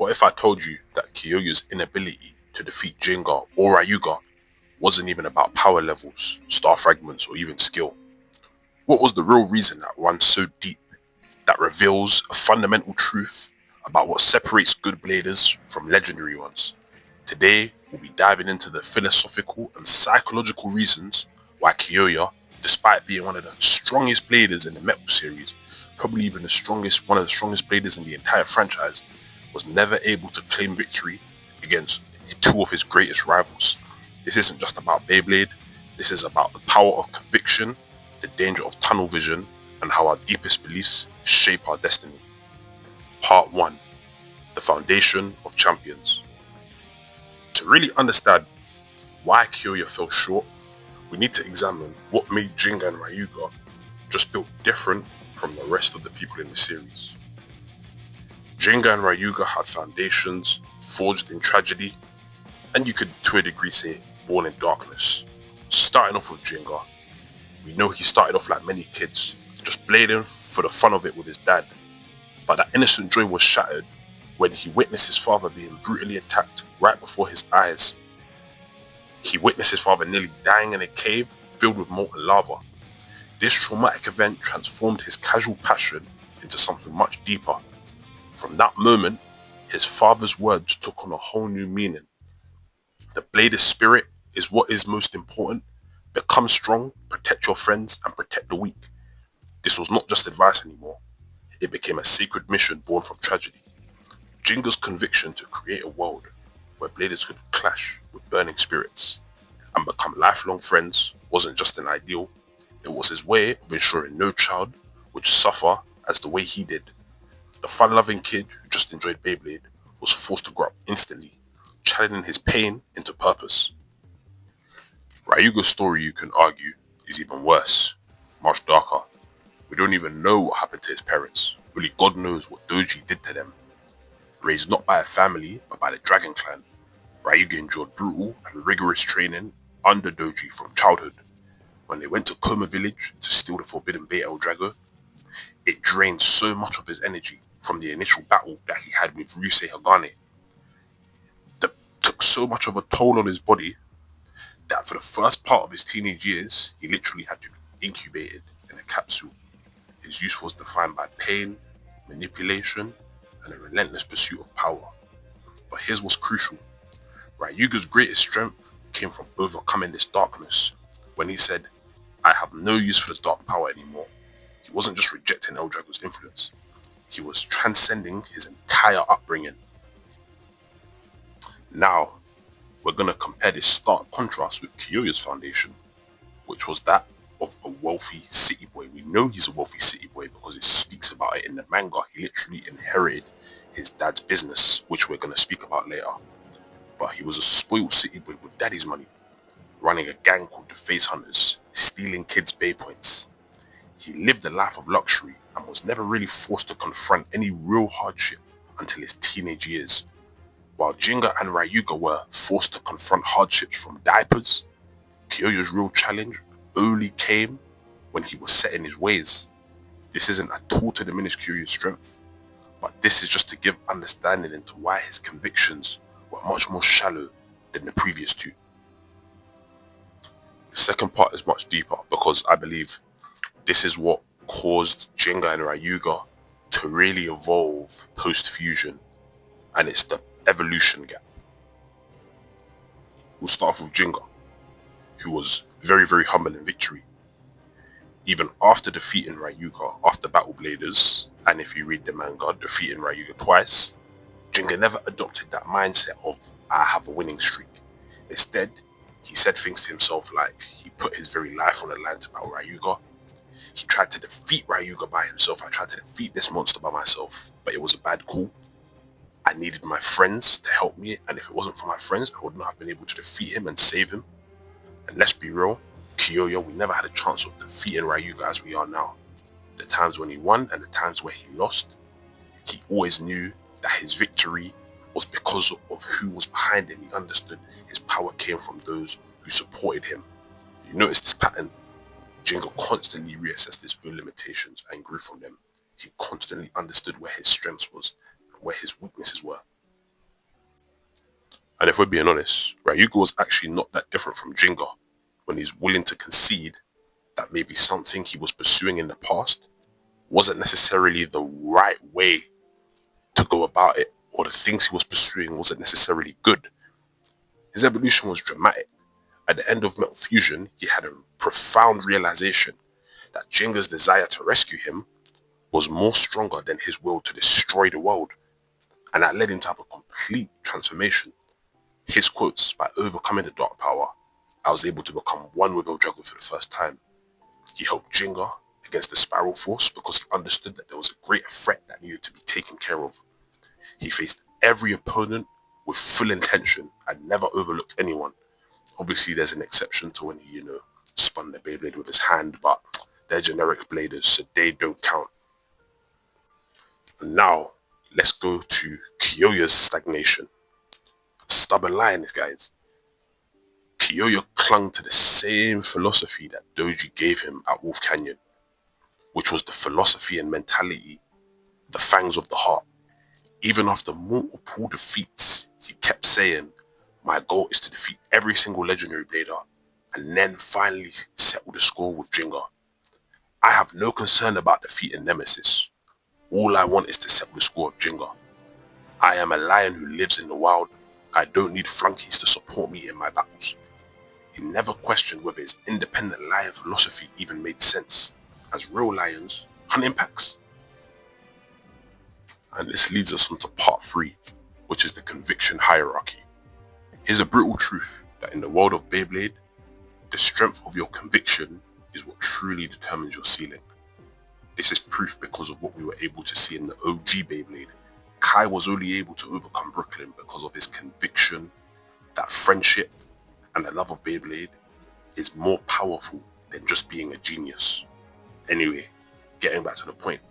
What if I told you that Kyoya's inability to defeat Jinga or Ryuga wasn't even about power levels, star fragments, or even skill? What was the real reason that runs so deep, that reveals a fundamental truth about what separates good bladers from legendary ones? Today, we'll be diving into the philosophical and psychological reasons why Kyoya, despite being one of the strongest bladers in the Metal series, probably even one of the strongest bladers in the entire franchise, was never able to claim victory against two of his greatest rivals. This isn't just about Beyblade, this is about the power of conviction, the danger of tunnel vision, and how our deepest beliefs shape our destiny. Part 1. The Foundation of Champions. To really understand why Kyoya fell short, we need to examine what made Gingka and Ryuga just built different from the rest of the people in the series. Gingka and Ryuga had foundations forged in tragedy, and you could to a degree say born in darkness. Starting off with Gingka, we know he started off like many kids, just blading for the fun of it with his dad. But that innocent joy was shattered when he witnessed his father being brutally attacked right before his eyes. He witnessed his father nearly dying in a cave filled with molten lava. This traumatic event transformed his casual passion into something much deeper. From that moment, his father's words took on a whole new meaning. The blader's spirit is what is most important. Become strong, protect your friends, and protect the weak. This was not just advice anymore. It became a sacred mission born from tragedy. Jinga's conviction to create a world where bladers could clash with burning spirits and become lifelong friends wasn't just an ideal, it was his way of ensuring no child would suffer as the way he did. The fun-loving kid who just enjoyed Beyblade was forced to grow up instantly, channeling his pain into purpose. Ryuga's story, you can argue, is even worse, much darker. We don't even know what happened to his parents. Only God knows what Doji did to them. Raised not by a family, but by the Dragon Clan, Ryuga endured brutal and rigorous training under Doji from childhood. When they went to Koma village to steal the forbidden Bait El Drago, it drained so much of his energy from the initial battle that he had with Ryusei Hagane. That took so much of a toll on his body that for the first part of his teenage years, he literally had to be incubated in a capsule. His youth was defined by pain, manipulation, and a relentless pursuit of power. But here's what's crucial. Ryuga's greatest strength came from overcoming this darkness. When he said, "I have no use for the dark power anymore," he wasn't just rejecting El Drago's influence. He was transcending his entire upbringing. Now, we're going to compare this stark contrast with Kyoya's foundation, which was that of a wealthy city boy. We know he's a wealthy city boy because it speaks about it in the manga. He literally inherited his dad's business, which we're going to speak about later. But he was a spoiled city boy with daddy's money, running a gang called the Face Hunters, stealing kids' bay points. He lived a life of luxury and was never really forced to confront any real hardship until his teenage years. While Gingka and Ryuga were forced to confront hardships from diapers, Kyoya's real challenge only came when he was set in his ways. This isn't at all to diminish Kyoya's strength, but this is just to give understanding into why his convictions were much more shallow than the previous two. The second part is much deeper because I believe this is what caused Gingka and Ryuga to really evolve post-fusion, and it's the evolution gap. We'll start off with Gingka, who was very, very humble in victory. Even after defeating Ryuga after Battle Bladers, and if you read the manga, defeating Ryuga twice, Gingka never adopted that mindset of, "I have a winning streak." Instead, he said things to himself like he put his very life on the line to battle Ryuga. He tried to defeat Ryuga by himself. "I tried to defeat this monster by myself, but it was a bad call. I needed my friends to help me, and if it wasn't for my friends, I would not have been able to defeat him and save him." And let's be real, Kyoya, we never had a chance of defeating Ryuga as we are now. The times when he won and the times where he lost, he always knew that his victory was because of who was behind him. He understood his power came from those who supported him. You notice this pattern. Gingka constantly reassessed his own limitations and grew from them. He constantly understood where his strengths was and where his weaknesses were. And if we're being honest, Ryuga was actually not that different from Jinga when he's willing to concede that maybe something he was pursuing in the past wasn't necessarily the right way to go about it, or the things he was pursuing wasn't necessarily good. His evolution was dramatic. At the end of Metal Fusion, he had a profound realization that Jinga's desire to rescue him was more stronger than his will to destroy the world, and that led him to have a complete transformation. His quotes, "By overcoming the dark power, I was able to become one with El Dragon for the first time." He helped Jinga against the Spiral Force because he understood that there was a greater threat that needed to be taken care of. He faced every opponent with full intention and never overlooked anyone. Obviously, there's an exception to when he, spun the Beyblade with his hand, but they're generic bladers, so they don't count. And now, let's go to Kyoya's stagnation. Stubborn lioness, guys. Kyoya clung to the same philosophy that Doji gave him at Wolf Canyon, which was the philosophy and mentality, the fangs of the heart. Even after multiple defeats, he kept saying, "My goal is to defeat every single legendary blader and then finally settle the score with Jinga. I have no concern about defeating Nemesis. All I want is to settle the score of Jinga. I am a lion who lives in the wild. I don't need flunkies to support me in my battles." He never questioned whether his independent lion philosophy even made sense, as real lions hunt in packs. And this leads us on to part 3, which is the conviction hierarchy. Here's a brutal truth that in the world of Beyblade, the strength of your conviction is what truly determines your ceiling. This is proof because of what we were able to see in the OG Beyblade. Kai was only able to overcome Brooklyn because of his conviction that friendship and the love of Beyblade is more powerful than just being a genius. Anyway, getting back to the point,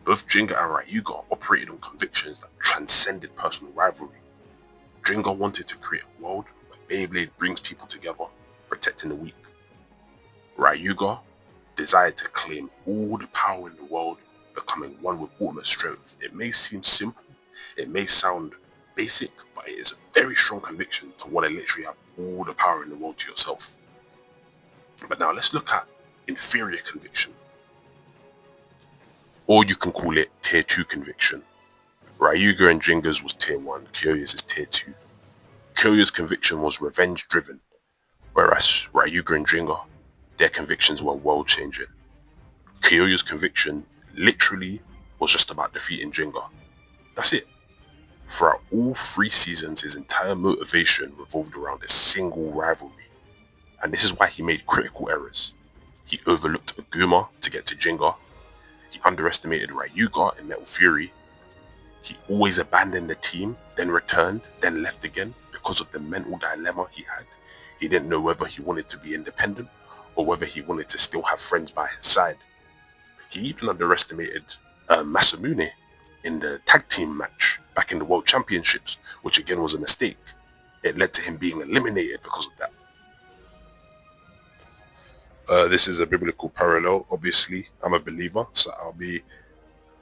both Jinga and Ryuga operated on convictions that transcended personal rivalry. Jinga wanted to create a world where Beyblade brings people together, protecting the weak. Ryuga desired to claim all the power in the world, becoming one with ultimate strength. It may seem simple, it may sound basic, but it is a very strong conviction to want to literally have all the power in the world to yourself. But now let's look at inferior conviction. Or you can call it tier 2 conviction. Ryuga and Jinga's was tier 1, Kyoya's is tier 2. Kyoya's conviction was revenge driven, whereas Ryuga and Jinga, their convictions were world changing. Kyoya's conviction literally was just about defeating Jinga. That's it. Throughout all 3 seasons, his entire motivation revolved around a single rivalry. And this is why he made critical errors. He overlooked Aguma to get to Jinga. He underestimated Ryuga in Metal Fury. He always abandoned the team, then returned, then left again because of the mental dilemma he had. He didn't know whether he wanted to be independent or whether he wanted to still have friends by his side. He even underestimated Masamune in the tag team match back in the World Championships, which again was a mistake. It led to him being eliminated because of that. This is a biblical parallel, obviously. I'm a believer, so I'll be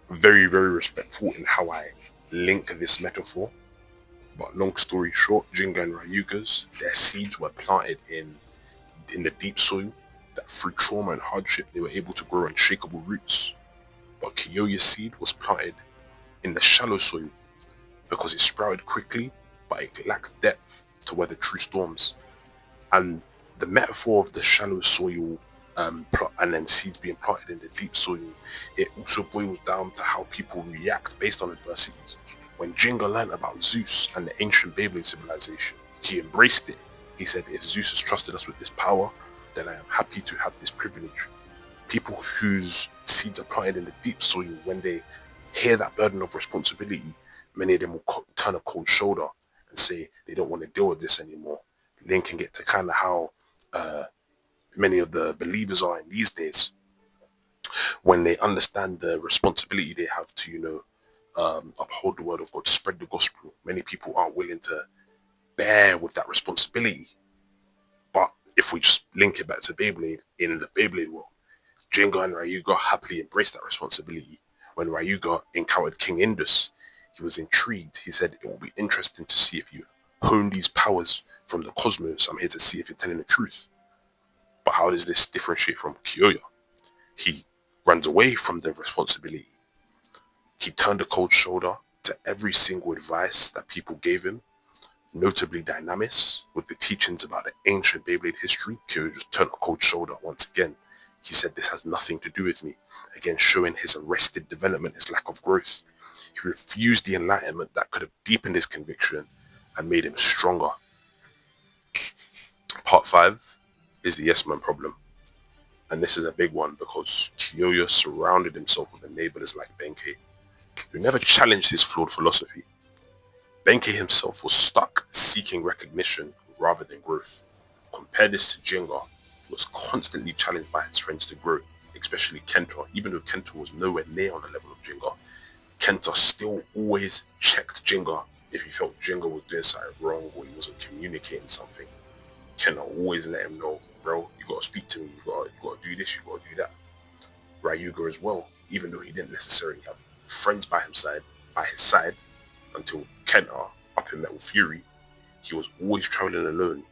very, very respectful in how I link this metaphor. But long story short, Jinga and Ryuga's, their seeds were planted in the deep soil, that through trauma and hardship they were able to grow unshakable roots. But Kyoya's seed was planted in the shallow soil because it sprouted quickly, but it lacked depth to weather true storms. And the metaphor of the shallow soil and then seeds being planted in the deep soil, it also boils down to how people react based on adversities. When Jinga learned about Zeus and the ancient Beyblade civilization, he embraced it. He said, "If Zeus has trusted us with this power, then I am happy to have this privilege." People whose seeds are planted in the deep soil, when they hear that burden of responsibility, many of them will turn a cold shoulder and say they don't want to deal with this anymore. Linking it to kind of how many of the believers are in these days. When they understand the responsibility they have to, uphold the word of God, spread the gospel, many people aren't willing to bear with that responsibility. But if we just link it back to Beyblade, in the Beyblade world, Jinga and Ryuga happily embraced that responsibility. When Ryuga encountered King Indus, he was intrigued. He said, "It will be interesting to see if you've hone these powers from the cosmos. I'm here to see if you're telling the truth. But how does this differentiate from Kyoya? He runs away from the responsibility. He turned a cold shoulder to every single advice that people gave him, notably Dynamis, with the teachings about the ancient Beyblade history. Kyoya just turned a cold shoulder once again. He said this has nothing to do with me, again showing his arrested development, his lack of growth. He refused the enlightenment that could have deepened his conviction and made him stronger. Part 5 is the yes man problem. And this is a big one because Kyoya surrounded himself with enablers like Benkei, who never challenged his flawed philosophy. Benkei himself was stuck seeking recognition rather than growth. Compare this to Gingka, who was constantly challenged by his friends to grow, especially Kenta. Even though Kenta was nowhere near on the level of Gingka, Kenta still always checked Gingka if he felt Gingka was doing something wrong or he wasn't communicating something. Kenta always let him know, bro, you gotta speak to me, you gotta do this, you gotta do that. Ryuga as well, even though he didn't necessarily have friends by his side until Kenta up in Metal Fury, he was always traveling alone,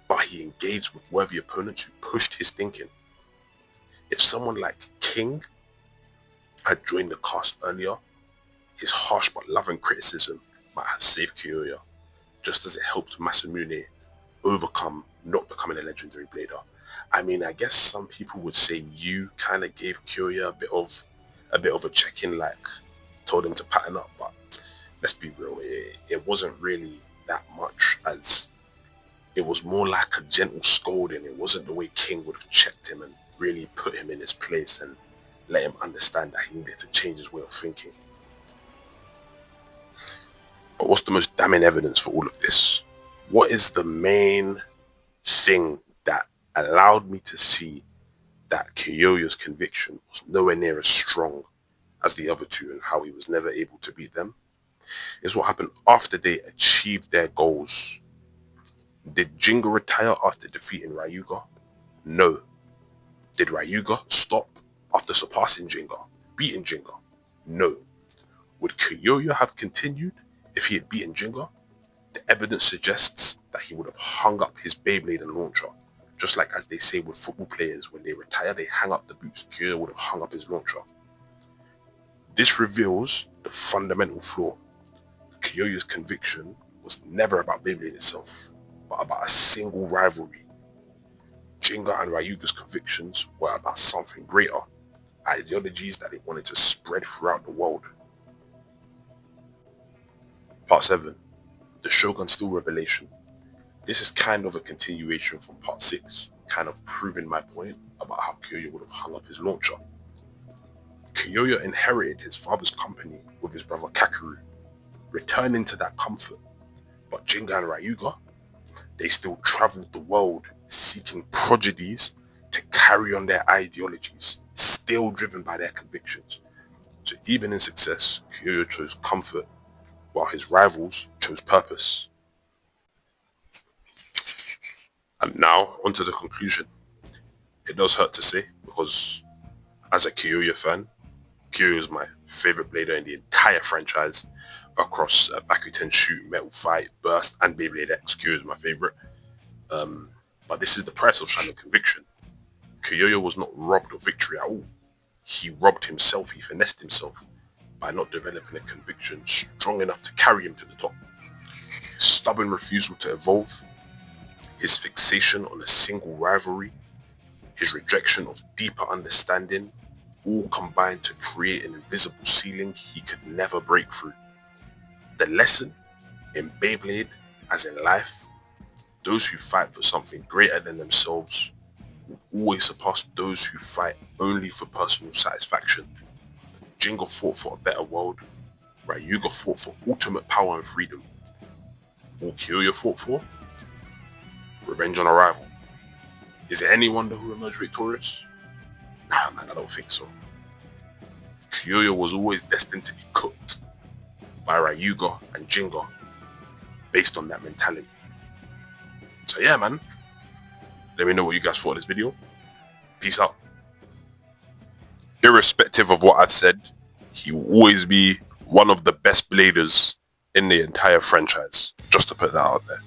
but he engaged with worthy opponents who pushed his thinking. If someone like King had joined the cast earlier, his harsh but loving criticism might have saved Kyoya, just as it helped Masamune overcome not becoming a legendary blader. I mean, I guess some people would say you kind of gave Kyoya a bit of a check-in, like told him to pattern up, but let's be real, it wasn't really that much, as it was more like a gentle scolding. It wasn't the way King would have checked him and really put him in his place and let him understand that he needed to change his way of thinking. But what's the most damning evidence for all of this? What is the main thing that allowed me to see that Kyoya's conviction was nowhere near as strong as the other two and how he was never able to beat them? Is what happened after they achieved their goals. Did Gingka retire after defeating Ryuga? No. Did Ryuga stop after surpassing Gingka, beating Gingka? No. Would Kyoya have continued if he had beaten Gingka? The evidence suggests that he would have hung up his Beyblade and launcher. Just like as they say with football players, when they retire, they hang up the boots. Kyoya would have hung up his launcher. This reveals the fundamental flaw. Kyoya's conviction was never about Beyblade itself, but about a single rivalry. Gingka and Ryuga's convictions were about something greater, ideologies that they wanted to spread throughout the world. Part 7. The Shogun Steel Revelation. This is kind of a continuation from part 6, kind of proving my point about how Kyoya would have hung up his launcher. Kyoya inherited his father's company with his brother Kakeru, returning to that comfort. But Gingka and Ryuga, they still traveled the world seeking prodigies to carry on their ideologies, still driven by their convictions. So even in success, Kyoya chose comfort, while his rivals chose purpose. And now, onto the conclusion. It does hurt to say, because as a Kyoya fan, Kyoya is my favourite blader in the entire franchise, across Bakuten Shoot, Metal Fight, Burst, and Beyblade X. Kyoya is my favourite. But this is the price of shining conviction. Kyoya was not robbed of victory at all. He robbed himself, he finessed himself by not developing a conviction strong enough to carry him to the top. His stubborn refusal to evolve, his fixation on a single rivalry, his rejection of deeper understanding, all combined to create an invisible ceiling he could never break through. The lesson in Beyblade, as in life, those who fight for something greater than themselves will always surpass those who fight only for personal satisfaction. Gingka fought for a better world, Ryuga fought for ultimate power and freedom. All Kyoya fought for? Revenge on a rival. Is it any wonder who emerged victorious? Nah, man, I don't think so. Kyoya was always destined to be cooked by Ryuga and Gingka based on that mentality. So yeah, man, let me know what you guys thought of this video. Peace out. Irrespective of what I've said, he will always be one of the best bladers in the entire franchise. just to put that out there.